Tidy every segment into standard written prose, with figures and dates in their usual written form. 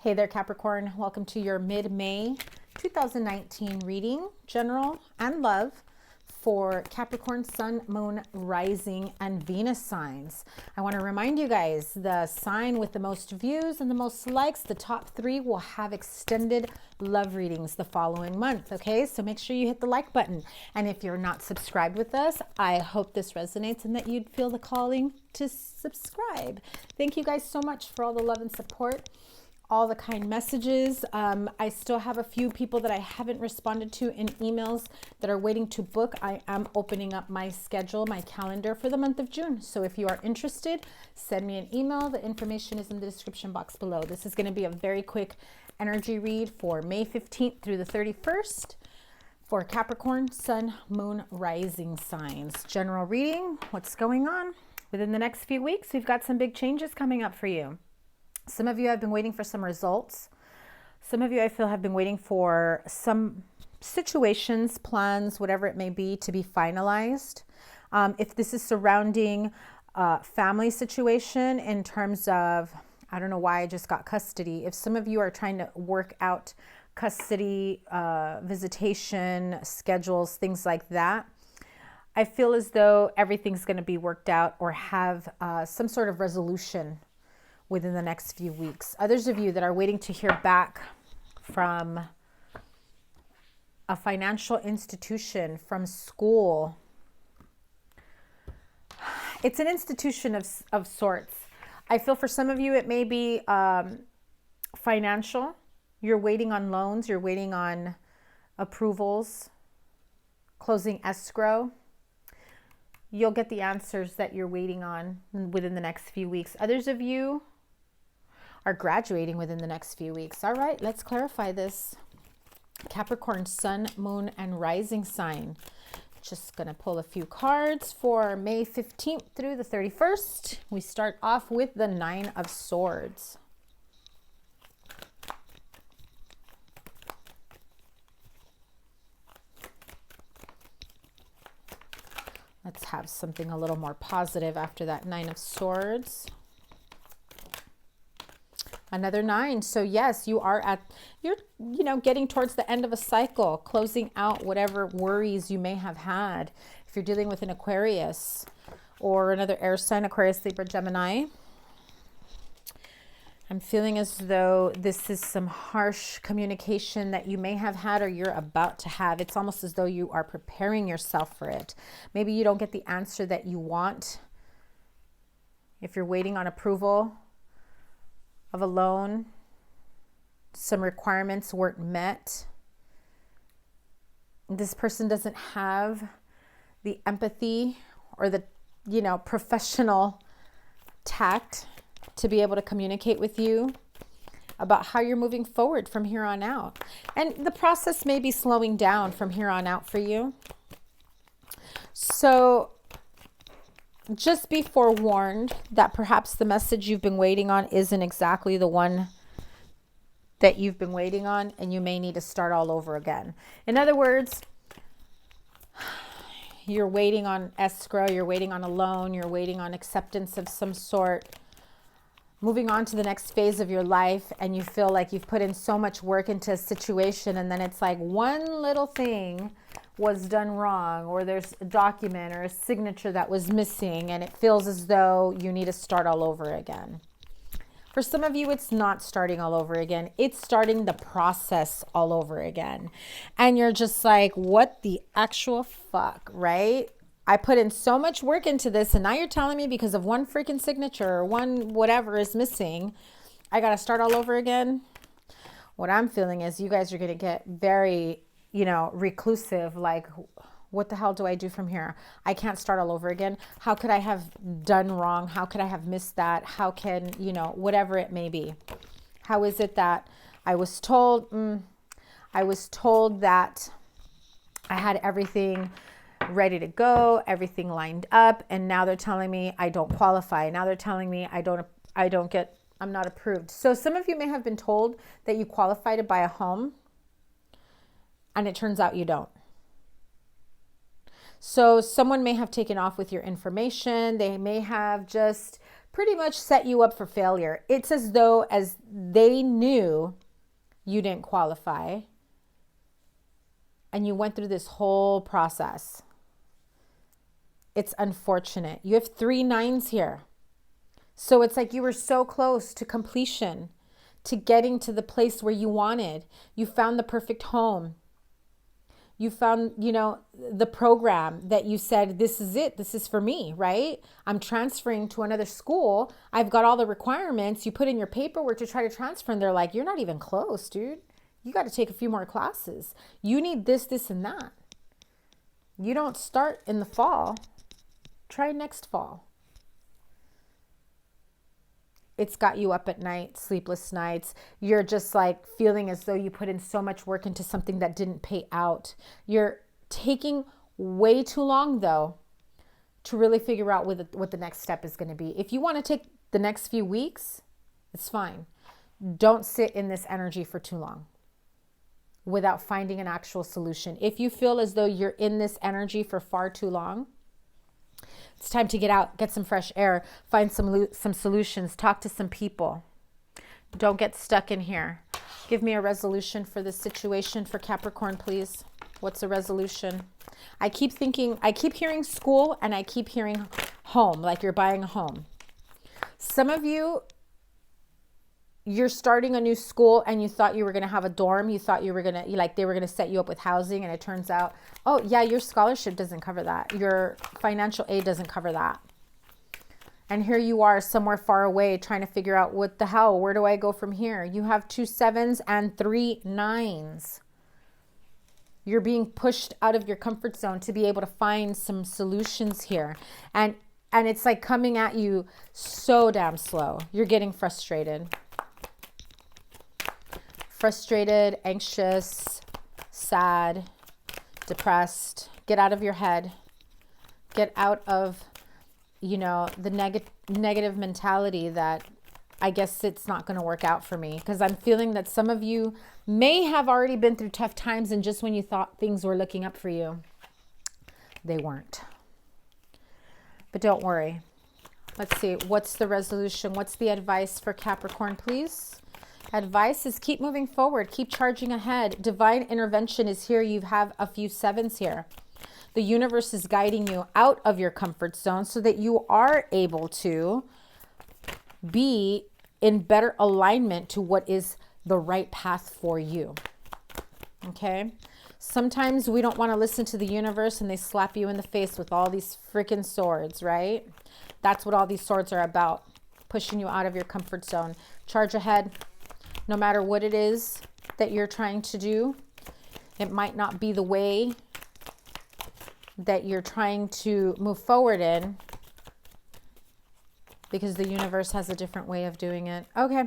Hey there, Capricorn. Welcome to your mid-May 2019 reading, general and love for Capricorn, Sun, Moon, Rising, and Venus signs. I want to remind you guys, the sign with the most views and the most likes, the top 3 will have extended love readings the following month, okay? So make sure you hit the like button. And if you're not subscribed with us, I hope this resonates and that you'd feel the calling to subscribe. Thank you guys so much for all the love and support, all the kind messages. I still have a few people that I haven't responded to in emails that are waiting to book. I am opening up my schedule, my calendar for the month of June. So if you are interested, send me an email. The information is in the description box below. This is going to be a very quick energy read for May 15th through the 31st for Capricorn, Sun, Moon, Rising signs. General reading, what's going on within the next few weeks? We've got some big changes coming up for you. Some of you have been waiting for some results. Some of you, I feel, have been waiting for some situations, plans, whatever it may be, to be finalized. If this is surrounding family situation in terms of, I don't know why I just got custody. If some of you are trying to work out custody, visitation, schedules, things like that, I feel as though everything's going to be worked out or have some sort of resolution within the next few weeks. Others of you that are waiting to hear back from a financial institution, from school. It's an institution of sorts. I feel for some of you it may be financial. You're waiting on loans. You're waiting on approvals, closing escrow. You'll get the answers that you're waiting on within the next few weeks. Others of you are graduating within the next few weeks. All right, let's clarify this. Capricorn, Sun, Moon, and Rising sign. Just going to pull a few cards for May 15th through the 31st. We start off with the 9 of Swords. Let's have something a little more positive after that 9 of Swords. Another 9. So yes, you're getting towards the end of a cycle, closing out whatever worries you may have had. If you're dealing with an Aquarius or another air sign, Aquarius, Libra, Gemini, I'm feeling as though this is some harsh communication that you may have had or you're about to have. It's almost as though you are preparing yourself for it. Maybe you don't get the answer that you want. If you're waiting on approval of a loan, some requirements weren't met. This person doesn't have the empathy or the, professional tact to be able to communicate with you about how you're moving forward from here on out. And the process may be slowing down from here on out for you. So just be forewarned that perhaps the message you've been waiting on isn't exactly the one that you've been waiting on, and you may need to start all over again. In other words, you're waiting on escrow, you're waiting on a loan, you're waiting on acceptance of some sort, moving on to the next phase of your life, and you feel like you've put in so much work into a situation, and then it's like one little thing was done wrong, or there's a document or a signature that was missing, and it feels as though you need to start all over again. For some of you, it's not starting all over again. It's starting the process all over again. And you're just like, what the actual fuck, right? I put in so much work into this, and now you're telling me because of one freaking signature or one whatever is missing, I got to start all over again. What I'm feeling is you guys are going to get very, reclusive, like, what the hell do I do from here? I can't start all over again. How could I have done wrong? How could I have missed that? How can, whatever it may be. How is it that I was told that I had everything ready to go, everything lined up, and now they're telling me I don't qualify. Now they're telling me I'm not approved. So some of you may have been told that you qualify to buy a home, and it turns out you don't. So someone may have taken off with your information. They may have just pretty much set you up for failure. It's as though as they knew you didn't qualify and you went through this whole process. It's unfortunate. You have 3 9s here. So it's like you were so close to completion, to getting to the place where you wanted. You found the perfect home. You found, the program that you said, this is it. This is for me, right? I'm transferring to another school. I've got all the requirements. You put in your paperwork to try to transfer, and they're like, you're not even close, dude. You got to take a few more classes. You need this, this, and that. You don't start in the fall. Try next fall. It's got you up at night, sleepless nights. You're just like feeling as though you put in so much work into something that didn't pay out. You're taking way too long, though, to really figure out what the next step is going to be. If you want to take the next few weeks, it's fine. Don't sit in this energy for too long without finding an actual solution. If you feel as though you're in this energy for far too long, it's time to get out, get some fresh air, find some solutions, talk to some people. Don't get stuck in here. Give me a resolution for this situation for Capricorn, please. What's a resolution? I keep hearing school, and I keep hearing home, like you're buying a home. Some of you, you're starting a new school and you thought you were going to have a dorm. You thought they were going to set you up with housing, and it turns out, oh yeah, your scholarship doesn't cover that. Your financial aid doesn't cover that. And here you are somewhere far away trying to figure out what the hell, where do I go from here? You have 2 7s and 3 9s. You're being pushed out of your comfort zone to be able to find some solutions here. And it's like coming at you so damn slow. You're getting frustrated. Frustrated, anxious, sad, depressed. Get out of your head. Get out of, the negative mentality that I guess it's not going to work out for me. Because I'm feeling that some of you may have already been through tough times, and just when you thought things were looking up for you, they weren't. But don't worry. Let's see. What's the resolution? What's the advice for Capricorn, please? Advice is keep moving forward. Keep charging ahead. Divine intervention is here. You have a few 7s here. The universe is guiding you out of your comfort zone so that you are able to be in better alignment to what is the right path for you. Okay? Sometimes we don't want to listen to the universe, and they slap you in the face with all these freaking swords, right? That's what all these swords are about, pushing you out of your comfort zone. Charge ahead. No matter what it is that you're trying to do, it might not be the way that you're trying to move forward in, because the universe has a different way of doing it. Okay.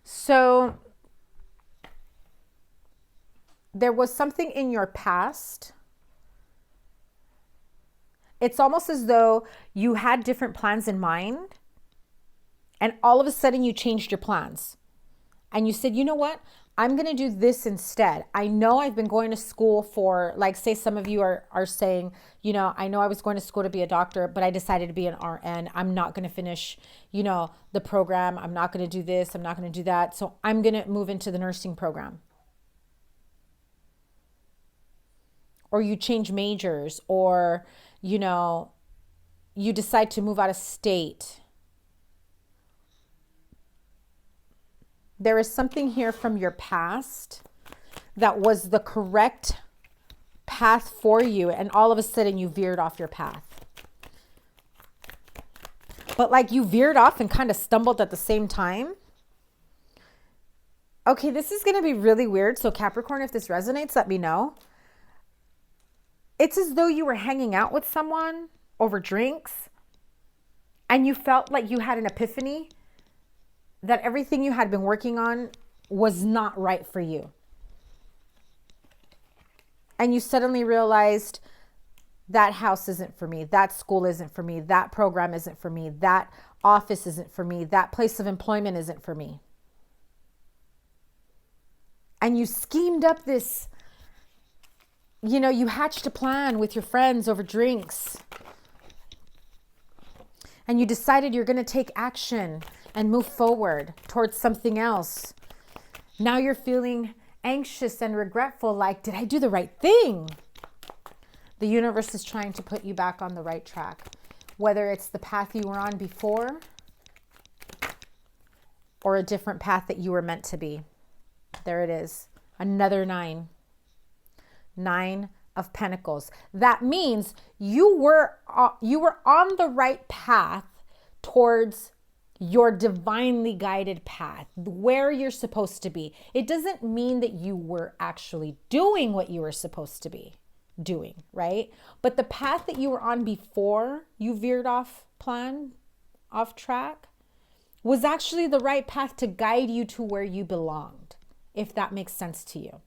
So there was something in your past. It's almost as though you had different plans in mind, and all of a sudden you changed your plans. And you said, you know what? I'm going to do this instead. I know I've been going to school for, like, say some of you are saying, I know I was going to school to be a doctor, but I decided to be an RN. I'm not going to finish, the program. I'm not going to do this. I'm not going to do that. So I'm going to move into the nursing program. Or you change majors, or, you decide to move out of state. There is something here from your past that was the correct path for you, and all of a sudden you veered off your path. But like you veered off and kind of stumbled at the same time. Okay, this is going to be really weird. So Capricorn, if this resonates, let me know. It's as though you were hanging out with someone over drinks, and you felt like you had an epiphany that everything you had been working on was not right for you. And you suddenly realized that house isn't for me. That school isn't for me. That program isn't for me. That office isn't for me. That place of employment isn't for me. And you schemed up this, you hatched a plan with your friends over drinks. and you decided you're going to take action and move forward towards something else. Now you're feeling anxious and regretful, like, did I do the right thing? The universe is trying to put you back on the right track, whether it's the path you were on before or a different path that you were meant to be. There it is. Another 9. 9 of Pentacles. That means you were on the right path towards your divinely guided path, where you're supposed to be. It doesn't mean that you were actually doing what you were supposed to be doing, right? But the path that you were on before you veered off track, was actually the right path to guide you to where you belonged, if that makes sense to you.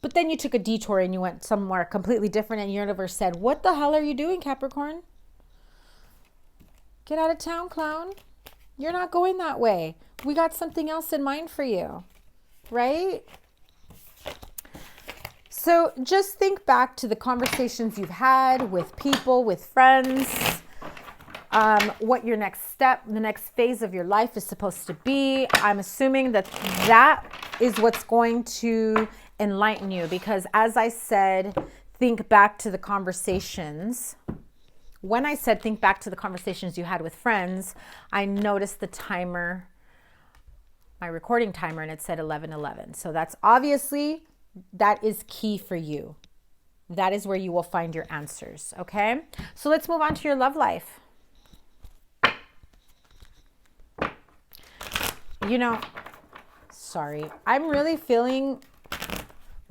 But then you took a detour and you went somewhere completely different, and your universe said, what the hell are you doing, Capricorn? Get out of town, clown. You're not going that way. We got something else in mind for you, right? So just think back to the conversations you've had with people, with friends, what your next step, the next phase of your life is supposed to be. I'm assuming that that is what's going to enlighten you, because as I said, think back to the conversations. When I said think back to the conversations you had with friends, I noticed the timer, my recording timer, and it said 11:11. So that's obviously, that is key for you. That is where you will find your answers, okay? So let's move on to your love life. You know, sorry, I'm really feeling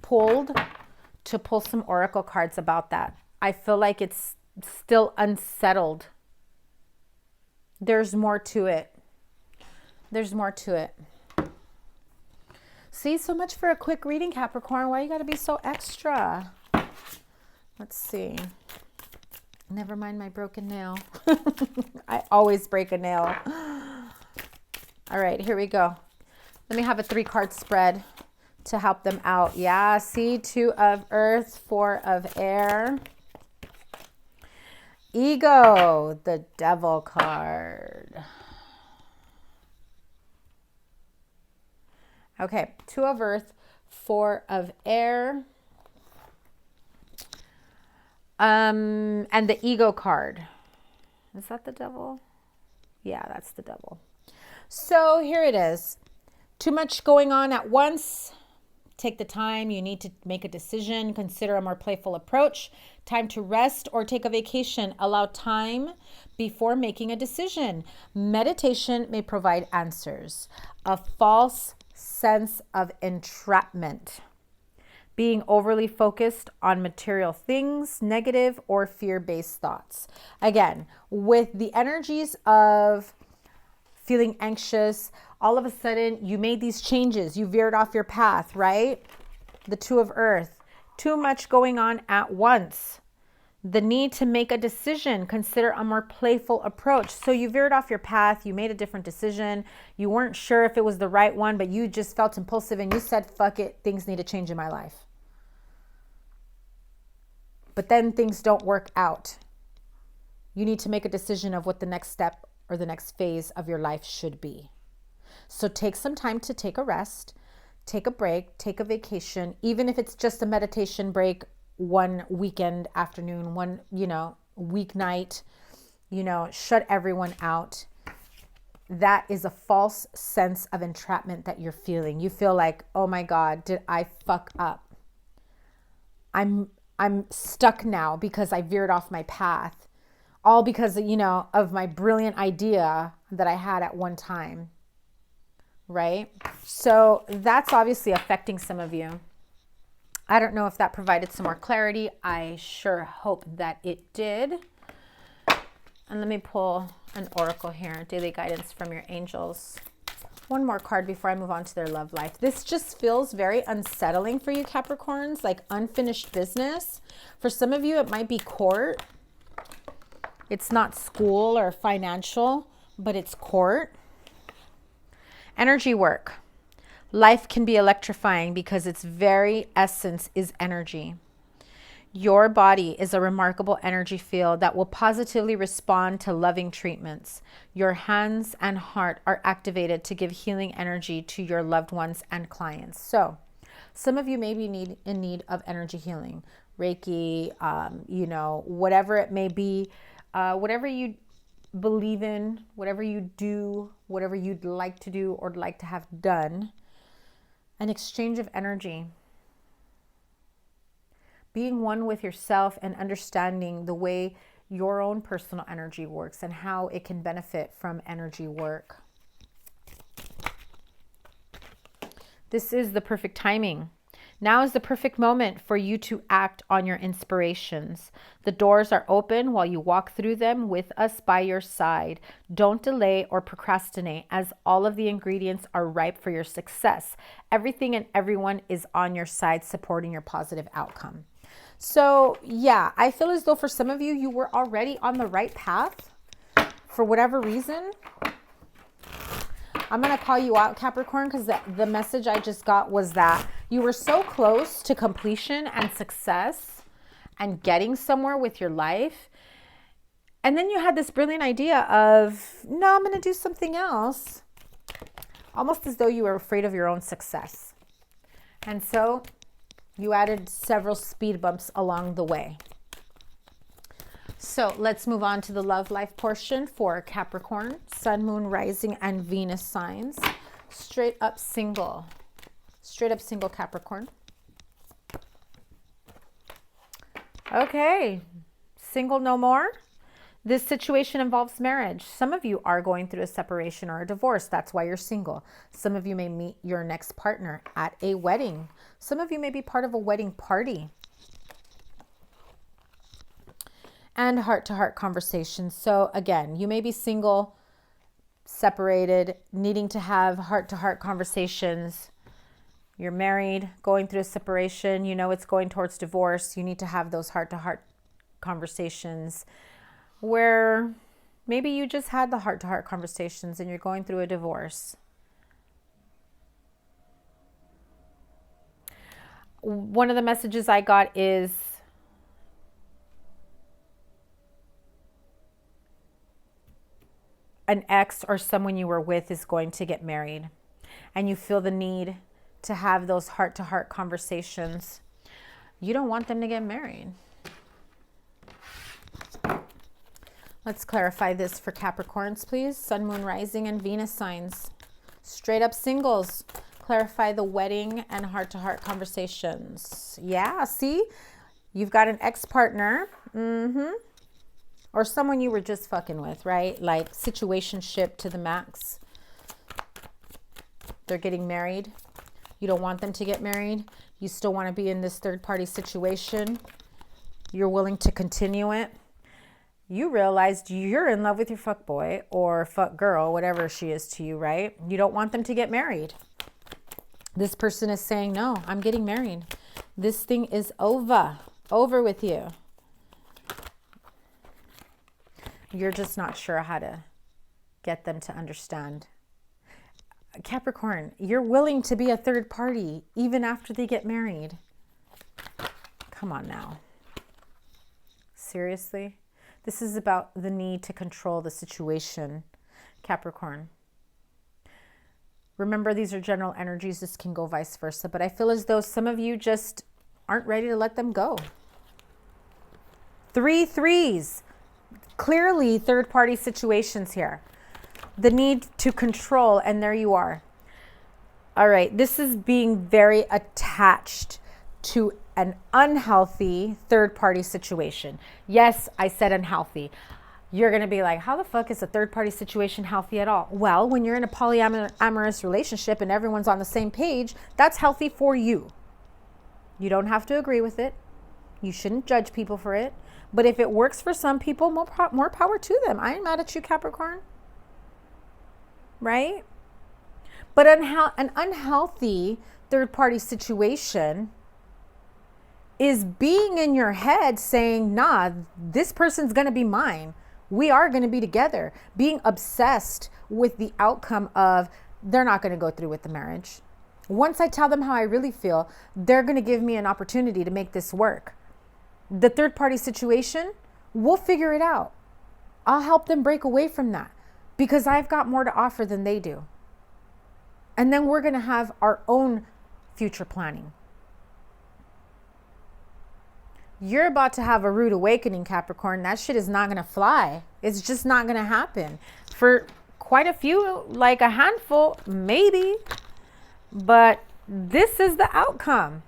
pulled to pull some oracle cards about that. I feel like it's still unsettled. There's more to it. There's more to it. See, so much for a quick reading, Capricorn. Why you got to be so extra? Let's see. Never mind my broken nail. I always break a nail. All right, here we go. Let me have a 3-card spread to help them out. Yeah, see, 2 of Earth, 4 of Air. Ego, the Devil card. Okay, 2 of Earth, 4 of Air. And the Ego card. Is that the Devil? Yeah, that's the Devil. So here it is. Too much going on at once. Take the time. You need to make a decision. Consider a more playful approach. Time to rest or take a vacation. Allow time before making a decision. Meditation may provide answers. A false sense of entrapment. Being overly focused on material things, negative or fear-based thoughts. Again, with the energies of feeling anxious, all of a sudden you made these changes. You veered off your path, right? The 2 of Earth. Too much going on at once. The need to make a decision. Consider a more playful approach. So you veered off your path. You made a different decision. You weren't sure if it was the right one, but you just felt impulsive and you said, fuck it, things need to change in my life. But then things don't work out. You need to make a decision of what the next step or the next phase of your life should be. So take some time to take a rest, take a break, take a vacation, even if it's just a meditation break, one weekend afternoon, one, weeknight, shut everyone out. That is a false sense of entrapment that you're feeling. You feel like, oh my God, did I fuck up? I'm stuck now because I veered off my path. All because, of my brilliant idea that I had at one time, right? So that's obviously affecting some of you. I don't know if that provided some more clarity. I sure hope that it did. And let me pull an oracle here, daily guidance from your angels. One more card before I move on to their love life. This just feels very unsettling for you, Capricorns, like unfinished business. For some of you, it might be court. It's not school or financial, but it's court. Energy work. Life can be electrifying because its very essence is energy. Your body is a remarkable energy field that will positively respond to loving treatments. Your hands and heart are activated to give healing energy to your loved ones and clients. So, some of you may be in need of energy healing, Reiki, whatever it may be, whatever you believe in, whatever you do, whatever you'd like to do or like to have done, an exchange of energy. Being one with yourself and understanding the way your own personal energy works and how it can benefit from energy work. This is the perfect timing. Now is the perfect moment for you to act on your inspirations. The doors are open while you walk through them with us by your side. Don't delay or procrastinate, as all of the ingredients are ripe for your success. Everything and everyone is on your side supporting your positive outcome. So yeah, I feel as though for some of you, you were already on the right path for whatever reason. I'm going to call you out, Capricorn, because the message I just got was that you were so close to completion and success and getting somewhere with your life. And then you had this brilliant idea of, no, I'm going to do something else. Almost as though you were afraid of your own success. And so you added several speed bumps along the way. So let's move on to the love life portion for Capricorn, Sun, Moon, Rising, and Venus signs. Straight up single Capricorn. Okay, single no more. This situation involves marriage. Some of you are going through a separation or a divorce. That's why you're single. Some of you may meet your next partner at a wedding. Some of you may be part of a wedding party. And heart-to-heart conversations. So again, you may be single, separated, needing to have heart-to-heart conversations. You're married, going through a separation, you know it's going towards divorce. You need to have those heart-to-heart conversations where maybe you just had the heart-to-heart conversations and you're going through a divorce. One of the messages I got is an ex or someone you were with is going to get married, and you feel the need to have those heart-to-heart conversations. You don't want them to get married. Let's clarify this for Capricorns, please. Sun, Moon, Rising, and Venus signs. Straight up singles. Clarify the wedding and heart-to-heart conversations. Yeah, see? You've got an ex-partner. Or someone you were just fucking with, right? Like situationship to the max. They're getting married. You don't want them to get married. You still want to be in this third-party situation. You're willing to continue it. You realized you're in love with your fuck boy or fuck girl, whatever she is to you, right? You don't want them to get married. This person is saying, no, I'm getting married. This thing is over with you. You're just not sure how to get them to understand. Capricorn, you're willing to be a third party even after they get married. Come on now. Seriously? This is about the need to control the situation, Capricorn. Remember, these are general energies. This can go vice versa. But I feel as though some of you just aren't ready to let them go. 3 threes. Clearly third-party situations here. The need to control, and there you are. All right, this is being very attached to an unhealthy third-party situation. Yes, I said unhealthy. You're going to be like, how the fuck is a third-party situation healthy at all? Well, when you're in a polyamorous relationship and everyone's on the same page, that's healthy for you. You don't have to agree with it. You shouldn't judge people for it. But if it works for some people, more power to them. I ain't mad at you, Capricorn. Right? But an unhealthy third-party situation is being in your head saying, nah, this person's going to be mine. We are going to be together. Being obsessed with the outcome of they're not going to go through with the marriage. Once I tell them how I really feel, they're going to give me an opportunity to make this work. the third party situation, we'll figure it out. I'll help them break away from that because I've got more to offer than they do. And then we're going to have our own future planning. You're about to have a rude awakening, Capricorn. That shit is not going to fly. It's just not going to happen. For quite a few, like a handful, maybe. But this is the outcome.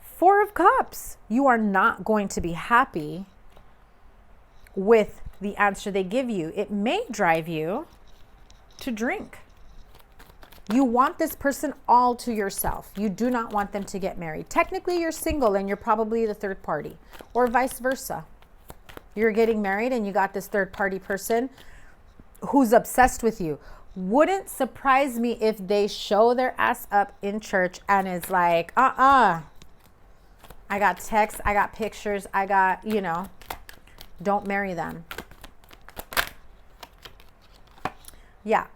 4 of Cups. You are not going to be happy with the answer they give you. It may drive you to drink. You want this person all to yourself. You do not want them to get married. Technically, you're single and you're probably the third party, or vice versa. You're getting married and you got this third party person who's obsessed with you. Wouldn't surprise me if they show their ass up in church and is like, I got texts, I got pictures, I got, don't marry them. Yeah.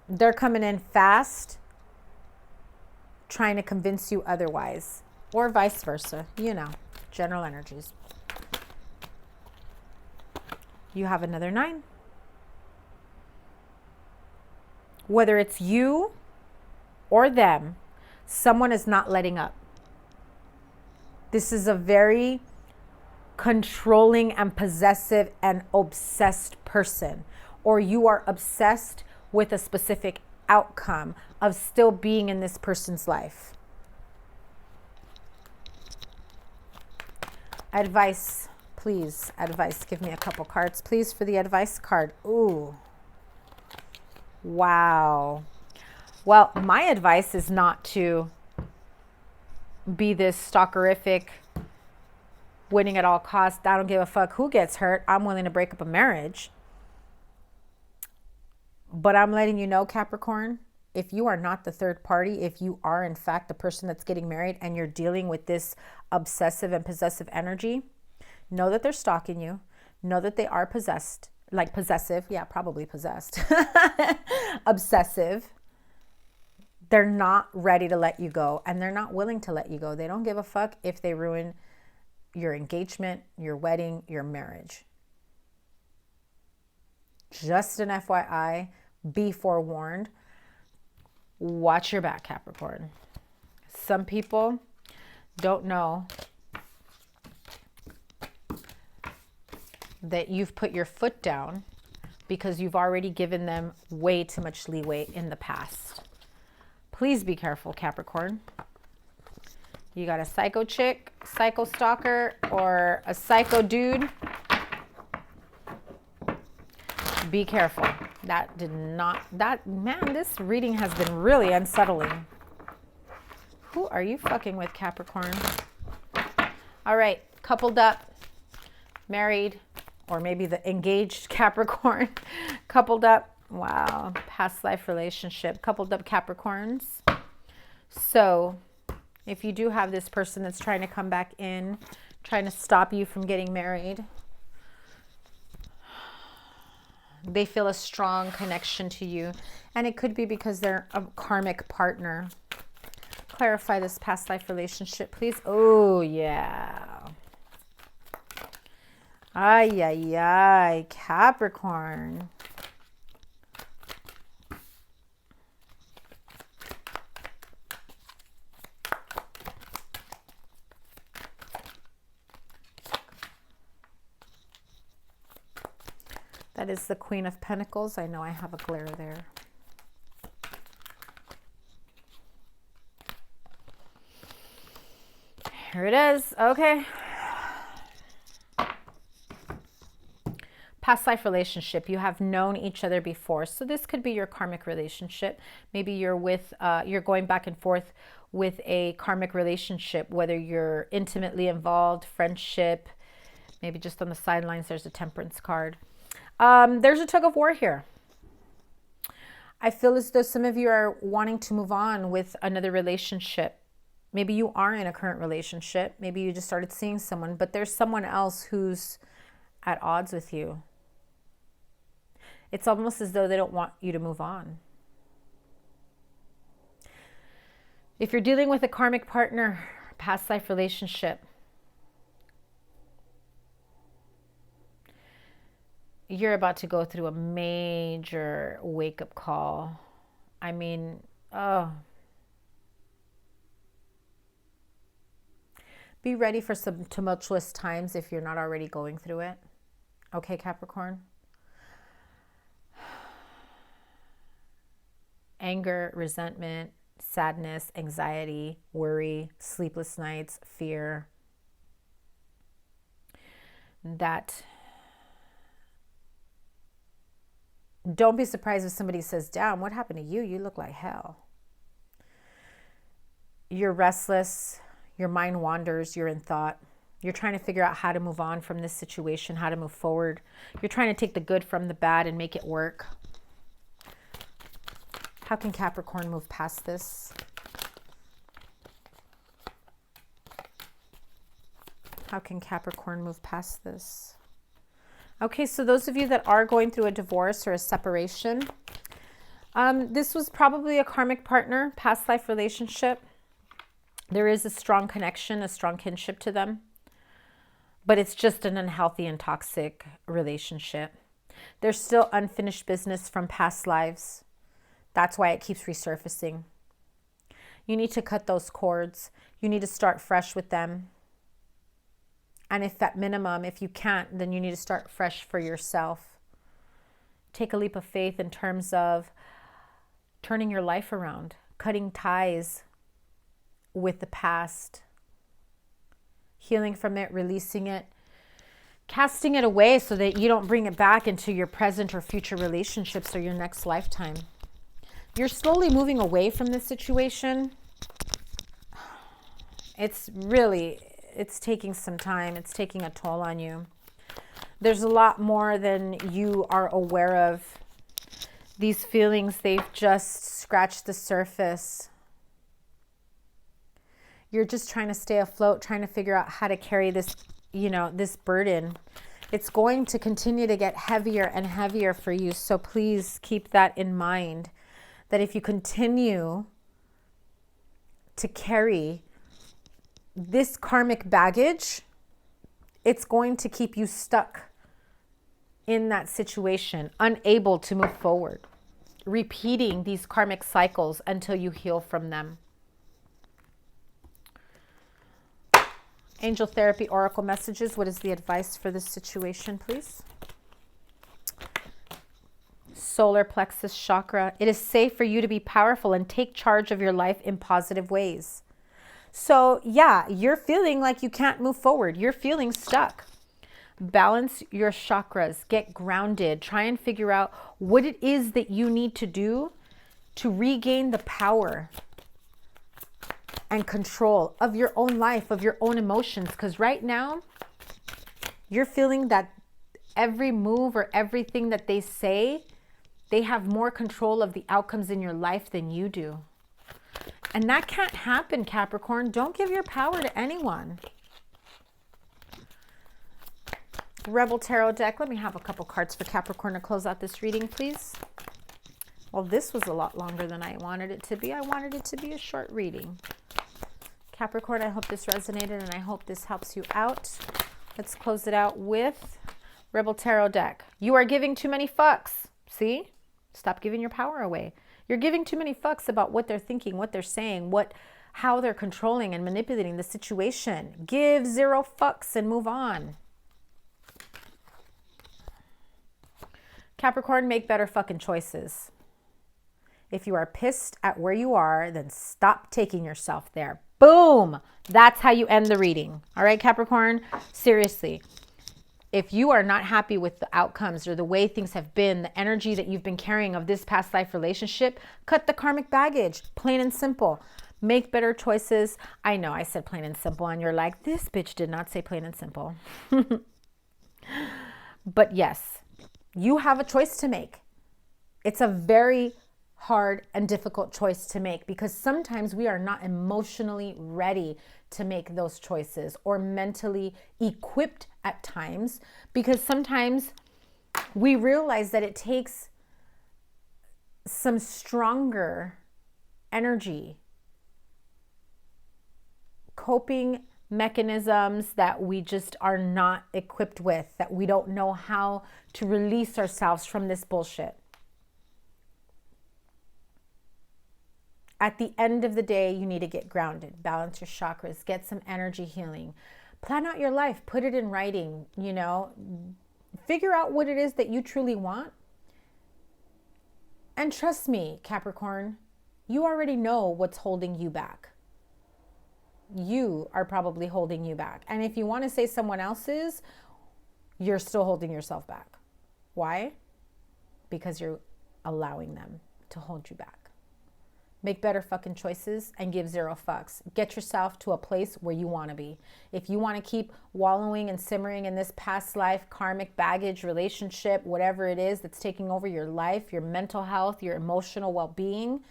They're coming in fast, trying to convince you otherwise, or vice versa, general energies. You have another 9. Whether it's you or them, someone is not letting up. This is a very controlling and possessive and obsessed person, or you are obsessed with a specific outcome of still being in this person's life. Advice, please. Advice. Give me a couple cards, please, for the advice card. Ooh. Wow. Well, my advice is not to be this stalkerific, winning at all costs. I don't give a fuck who gets hurt. I'm willing to break up a marriage. But I'm letting you know, Capricorn, if you are not the third party, if you are in fact the person that's getting married and you're dealing with this obsessive and possessive energy, know that they're stalking you. Know that they are possessed, like possessive. Yeah, probably possessed. Obsessive. They're not ready to let you go, and they're not willing to let you go. They don't give a fuck if they ruin your engagement, your wedding, your marriage. Just an FYI. Be forewarned. Watch your back, Capricorn. Some people don't know that you've put your foot down because you've already given them way too much leeway in the past. Please be careful, Capricorn. You got a psycho chick, psycho stalker, or a psycho dude. Be careful. Man, this reading has been really unsettling. Who are you fucking with, Capricorn? All right, coupled up, married, or maybe the engaged Capricorn. Coupled up, wow, past life relationship. Coupled up Capricorns. So if you do have this person that's trying to come back in, trying to stop you from getting married, they feel a strong connection to you. And it could be because they're a karmic partner. Clarify this past life relationship, please. Oh, yeah. Ay, ay, ay, Capricorn. That is the Queen of Pentacles. I know I have a glare there. Here it is. Okay. Past life relationship. You have known each other before. So this could be your karmic relationship. Maybe you're with, you're going back and forth with a karmic relationship, whether you're intimately involved, friendship, maybe just on the sidelines. There's a Temperance card. There's a tug of war here. I feel as though some of you are wanting to move on with another relationship. Maybe you are in a current relationship. Maybe you just started seeing someone, but there's someone else who's at odds with you. It's almost as though they don't want you to move on. If you're dealing with a karmic partner, past life relationship, you're about to go through a major wake-up call. I mean, oh. Be ready for some tumultuous times if you're not already going through it. Okay, Capricorn? Anger, resentment, sadness, anxiety, worry, sleepless nights, fear. That don't be surprised if somebody says, damn, what happened to you? You look like hell. You're restless. Your mind wanders. You're in thought. You're trying to figure out how to move on from this situation, how to move forward. You're trying to take the good from the bad and make it work. How can Capricorn move past this? How can Capricorn move past this? Okay, so those of you that are going through a divorce or a separation, this was probably a karmic partner, past life relationship. There is a strong connection, a strong kinship to them, but it's just an unhealthy and toxic relationship. There's still unfinished business from past lives. That's why it keeps resurfacing. You need to cut those cords. You need to start fresh with them. And if at minimum, if you can't, then you need to start fresh for yourself. Take a leap of faith in terms of turning your life around, cutting ties with the past, healing from it, releasing it, casting it away so that you don't bring it back into your present or future relationships or your next lifetime. You're slowly moving away from this situation. It's taking some time. It's taking a toll on you. There's a lot more than you are aware of. These feelings, they've just scratched the surface. You're just trying to stay afloat, trying to figure out how to carry this, this burden. It's going to continue to get heavier and heavier for you. So please keep that in mind, that if you continue to carry this karmic baggage, it's going to keep you stuck in that situation, unable to move forward, repeating these karmic cycles until you heal from them. Angel Therapy Oracle messages. What is the advice for this situation, please? Solar plexus chakra. It is safe for you to be powerful and take charge of your life in positive ways. So yeah, you're feeling like you can't move forward. You're feeling stuck. Balance your chakras. Get grounded. Try and figure out what it is that you need to do to regain the power and control of your own life, of your own emotions. Because right now, you're feeling that every move or everything that they say, they have more control of the outcomes in your life than you do. And that can't happen, Capricorn. Don't give your power to anyone. Rebel Tarot deck. Let me have a couple cards for Capricorn to close out this reading, please. Well, this was a lot longer than I wanted it to be. I wanted it to be a short reading. Capricorn, I hope this resonated and I hope this helps you out. Let's close it out with Rebel Tarot deck. You are giving too many fucks. See? Stop giving your power away. You're giving too many fucks about what they're thinking, what they're saying, how they're controlling and manipulating the situation. Give 0 fucks and move on. Capricorn, make better fucking choices. If you are pissed at where you are, then stop taking yourself there. Boom! That's how you end the reading. All right, Capricorn? Seriously. If you are not happy with the outcomes or the way things have been, the energy that you've been carrying of this past life relationship, cut the karmic baggage. Plain and simple. Make better choices. I know I said plain and simple and you're like, this bitch did not say plain and simple. But yes, you have a choice to make. It's a very hard and difficult choice to make because sometimes we are not emotionally ready to make those choices or mentally equipped at times, because sometimes we realize that it takes some stronger energy, coping mechanisms that we just are not equipped with, that we don't know how to release ourselves from this bullshit. At the end of the day, you need to get grounded, balance your chakras, get some energy healing, plan out your life, put it in writing, you know, figure out what it is that you truly want. And trust me, Capricorn, you already know what's holding you back. You are probably holding you back. And if you want to say someone else is, you're still holding yourself back. Why? Because you're allowing them to hold you back. Make better fucking choices and give zero fucks. Get yourself to a place where you want to be. If you want to keep wallowing and simmering in this past life, karmic baggage, relationship, whatever it is that's taking over your life, your mental health, your emotional well-being,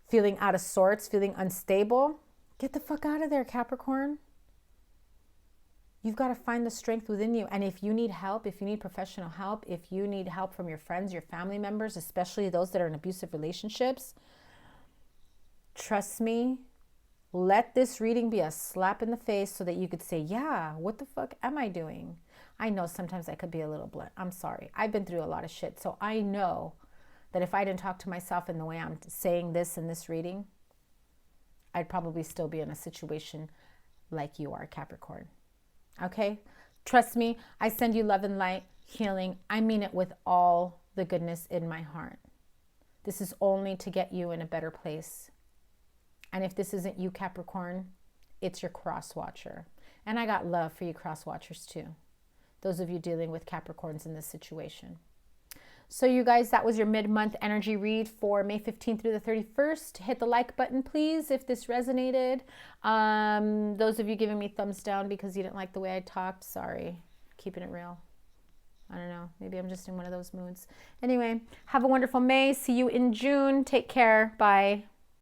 feeling out of sorts, feeling unstable, get the fuck out of there, Capricorn. You've got to find the strength within you. And if you need help, if you need professional help, if you need help from your friends, your family members, especially those that are in abusive relationships, trust me, let this reading be a slap in the face so that you could say, yeah, what the fuck am I doing? I know sometimes I could be a little blunt. I'm sorry. I've been through a lot of shit. So I know that if I didn't talk to myself in the way I'm saying this in this reading, I'd probably still be in a situation like you are, Capricorn. Okay? Trust me, I send you love and light, healing. I mean it with all the goodness in my heart. This is only to get you in a better place. And if this isn't you, Capricorn, it's your cross watcher. And I got love for you cross watchers too. Those of you dealing with Capricorns in this situation. So you guys, that was your mid-month energy read for May 15th through the 31st. Hit the like button, please, if this resonated. Those of you giving me thumbs down because you didn't like the way I talked, sorry. Keeping it real. I don't know. Maybe I'm just in one of those moods. Anyway, have a wonderful May. See you in June. Take care. Bye.